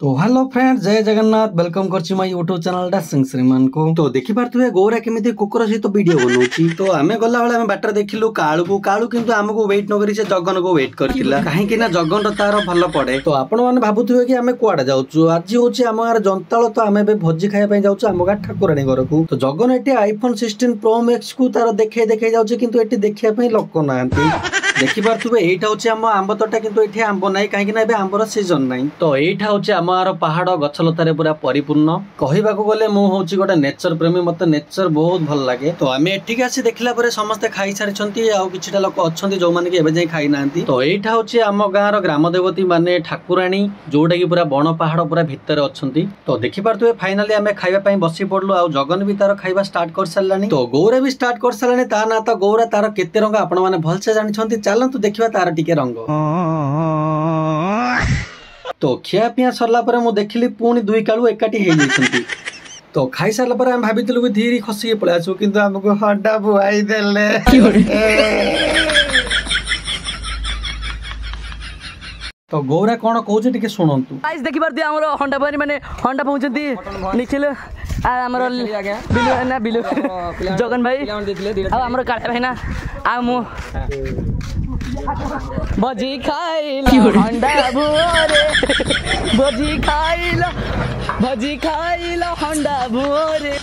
तो hello friends, जय Jagannath. Welcome करछि माय यूट्यूब चैनल डासिंग श्रीमान को। तो देखि पारथुवे गौरा केमिति कुकुर सहित वीडियो बनौछि। तो आमे गला वाला आमे बाटर देखिलु काळू किंतु हमको वेट न करी से जगन को वेट करथिला, काहे कि ना जगन तार भलो पड़े। तो आपण माने भाबुथुवे कि आमे कुआडे जाउछु। आज होछि हम गार जंताळ, तो आमे बे भोजी खाया पय जाउछु हम गार ठाकुराणी घर को। तो Jagan eighty iPhone 16 pro max को तार देखे जाउछि, किंतु एटी देखिया पय लोक नाहंती। देखि पारथुवे एटा होछि हम आंब तोटा, किंतु एठी आंब नाही, काहे कि ना एबे आंबर सीजन नाही। तो एटा होछि हमार पहाड़ गछलतारे पूरा परिपूर्ण। कहिबाको गले मु होछि गोटे नेचर प्रेमी, मते नेचर बहुत भल लागे। तो आमे एठी आसी देखला परे समस्त खाई सारिछंती, आ किछटा लोक अछंती जो माने कि एबे जाई खाई नांती। तो एटा होछि हम गाँर ग्राम देवती माने ठाकुराणी, जोटा कि पूरा बण पहाड़ पूरा भितर अछंती। तो देखि पारथुवे फाइनली आमे खाइबा पई बसी पड़लु, आ जगन भी तार खाइबा स्टार्ट कर सारलानी। तो गौरा भी स्टार्ट कर सारलानी। ता ना तो गौरा तार केते रंग आपण माने भल से जानिछंती। चलंतु देखिबा तार टिके रंग। तो खिया पिया सरला पर मु देखिली पुणी दुई कालू एकाठी हे जाइछंती। तो खाई सारला पर हम भाबितलु कि धीरे खसी के पळे आसु, किंतु हमको हड्डा बुआई देले। तो गौरा कोन कहउछ टिके सुनंतु। गाइस देखि परती हमरो हंडा भाई माने हंडा पहुंचंती निखिल आ हमरो बिलु जगन भाई आ हमरो काळे भाई ना आ मु भजी खाइला हंडा भोरे, भजी खाइला हंडा भोरे।